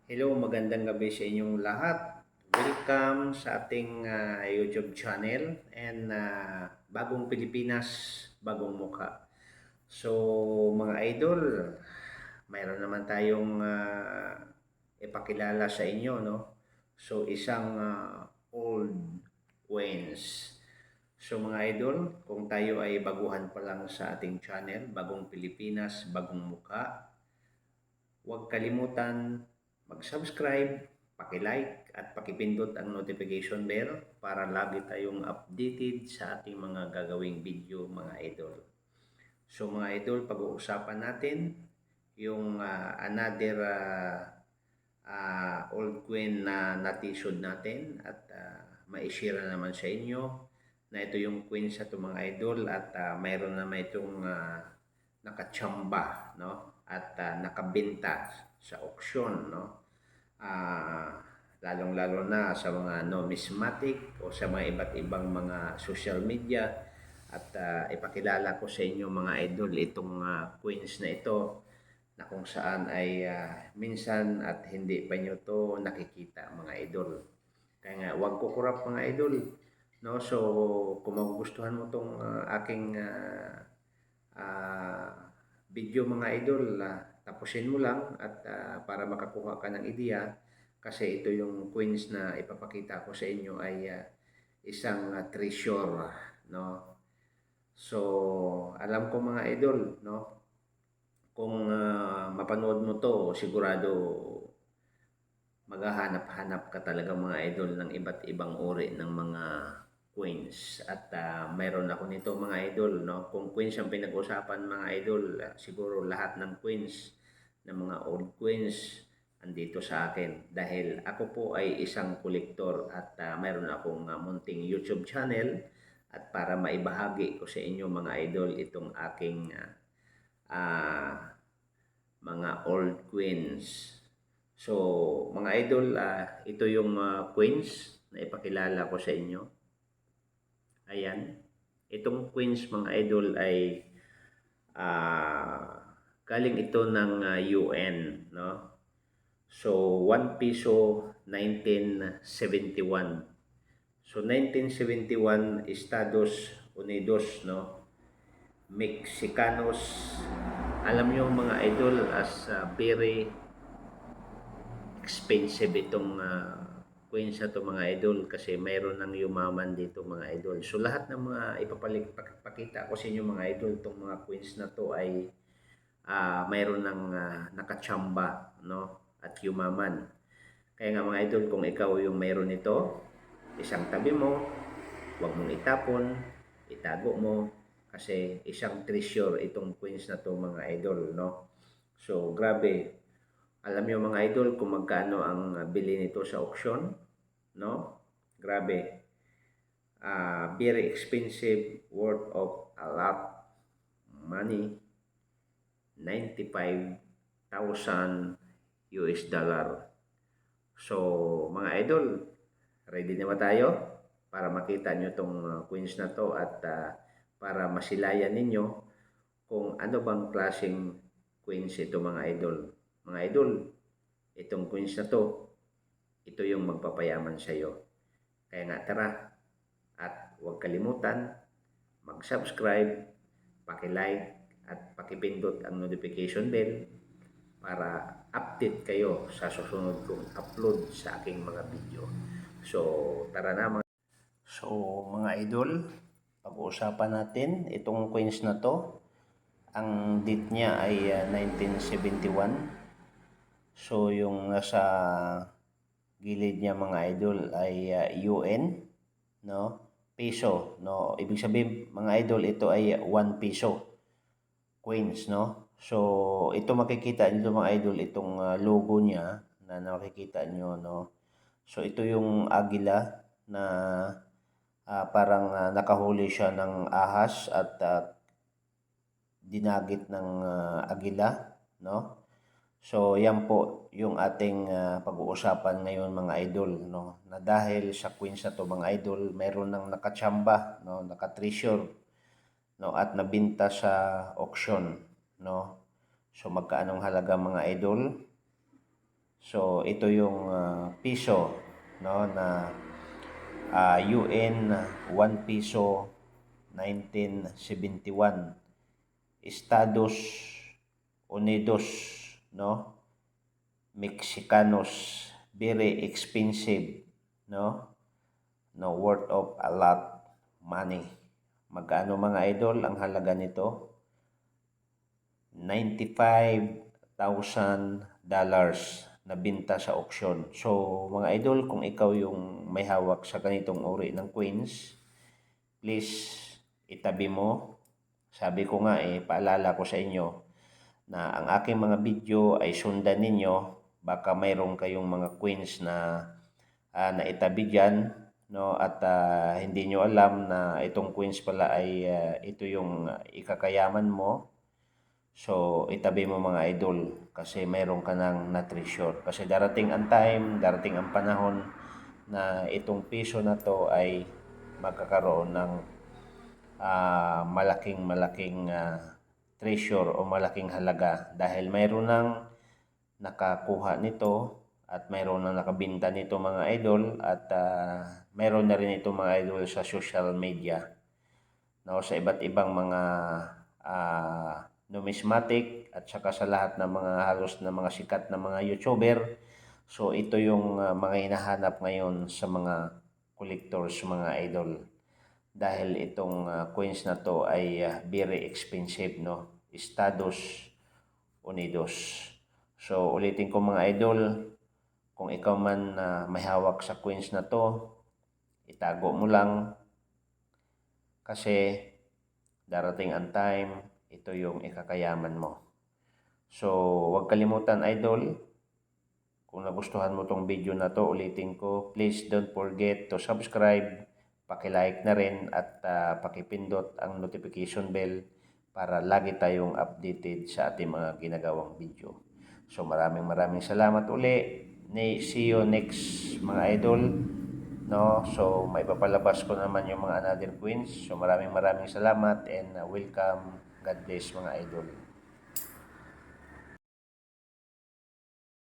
Hello, magandang gabi sa inyong lahat. Welcome sa ating YouTube channel and Bagong Pilipinas, Bagong Mukha. So, mga idol, mayroon naman tayong ipakilala sa inyo, no? So, isang old queens. So, mga idol, kung tayo ay baguhan pa lang sa ating channel, Bagong Pilipinas, Bagong Mukha, huwag kalimutan mag-subscribe, paki-like at pakipindot ang notification bell para lagi tayong updated sa ating mga gagawing video, mga idol. So mga idol, pag-uusapan natin yung another old queen na natisod natin at ma-share naman sa inyo na ito yung queen sa ito mga idol at mayroon naman itong nakachamba, no? At nakabenta sa auction, no? Ah, lalong-lalo na sa mga numismatic o sa mga iba't ibang mga social media at ipakilala ko sa inyo mga idol itong queens na ito na kung saan ay minsan at hindi pa nyo to nakikita mga idol. Kaya nga, huwag ko kurap mga idol. No? So, kung magugustuhan mo tong aking ah, video mga idol, tapusin mo lang at para makakuha ka ng ideya kasi ito yung queens na ipapakita ko sa inyo ay isang treasure, no? So, alam ko mga idol, no? Kung mapanood mo to, sigurado maghahanap-hanap ka talaga mga idol ng iba't ibang uri ng mga queens. At mayroon ako nito mga idol, no? Kung queens ang pinag-usapan mga idol, siguro lahat ng queens, ng mga old queens, andito sa akin. Dahil ako po ay isang kolektor at mayroon akong munting YouTube channel at para maibahagi ko sa inyo mga idol itong aking uh, mga old queens. So, mga idol, ito yung queens na ipakilala ko sa inyo. Ayan. Itong queens, mga idol, ay galing ito ng UN, no? So, 1 piso 1971. So, 1971, Estados Unidos, no? Mexicanos, alam nyo mga idol, as very expensive itong queens na to mga idol kasi mayroon ng yumaman dito mga idol. So lahat ng mga ipapakita ko sa inyo mga idol, itong mga queens na to ay mayroon ng nakachamba, no? At yumaman. Kaya nga mga idol, kung ikaw yung mayroon nito, isang tabi mo, huwag mong itapon, itago mo kasi isang treasure itong queens na to mga idol, no? So grabe, alam niyo mga idol kung magkano ang bili nito sa auction, no? Grabe. Very expensive, worth of a lot money, 95,000 US dollar. So, mga idol, ready na ba tayo para makita nyo itong queens na to at para masilayan ninyo kung ano bang klaseng queens ito mga idol. Mga idol, itong queens na to, ito yung magpapayaman sa iyo. Kaya nga tara at huwag kalimutan mag-subscribe, paki-like at pakipindot ang notification bell para update kayo sa susunod kong upload sa aking mga video. So, tara na mga mga idol, pag-uusapan natin itong queens na to. Ang date niya ay 1971. So, yung nasa gilid niya mga idol ay UN, no? Peso, no? Ibig sabihin mga idol, ito ay 1 peso coins, no? So, ito makikita niyo mga idol, itong logo niya na nakikita niyo, no? So, ito yung agila na parang nakahuli siya ng ahas at dinagit ng agila, no? So, yan po yung ating pag-uusapan ngayon mga idol, no? Na dahil sa queens na to mga idol, mayroon ng nakachamba, no? Naka-treasure, no? At nabinta sa auction, no? So, magkaanong halaga mga idol? So ito yung piso, no, na UN 1 piso 1971, Estados Unidos, no, Mexicanos, very expensive, no, no, worth of a lot money. Magkano mga idol ang halaga nito? $95,000 na binta sa auction. So mga idol, kung ikaw yung may hawak sa ganitong uri ng coins, please itabi mo. Sabi ko nga paalala ko sa inyo na ang aking mga video ay sundan ninyo. Baka mayroon kayong mga coins na naitabi dyan, no, at hindi nyo alam na itong coins pala ay ito yung ikakayaman mo. So itabi mo mga idol kasi mayroon ka nang na-treasure. Kasi darating ang time, darating ang panahon na itong piso na to ay magkakaroon ng malaking treasure o malaking halaga dahil mayroon nang nakakuha nito at mayroon nang nakabinta nito mga idol at mayroon na rin ito mga idol sa social media, no, sa iba't ibang mga numismatic at saka sa lahat ng mga halos na mga sikat na mga YouTuber. So ito yung mga hinahanap ngayon sa mga collectors mga idol dahil itong coins na to ay very expensive, no, Estados Unidos. So ulitin ko mga idol, kung ikaw man may hawak sa coins na to, itago mo lang kasi darating ang time, ito yung ikakayaman mo. So huwag kalimutan idol, kung nagustuhan mo tong video na to, ulitin ko, please don't forget to subscribe, paki-like na rin at pakipindot ang notification bell para lagi tayong updated sa ating mga ginagawang video. So maraming salamat uli. See you next mga idol. No, so may papalabas ko naman yung mga another queens. So maraming salamat and welcome. God bless mga idol.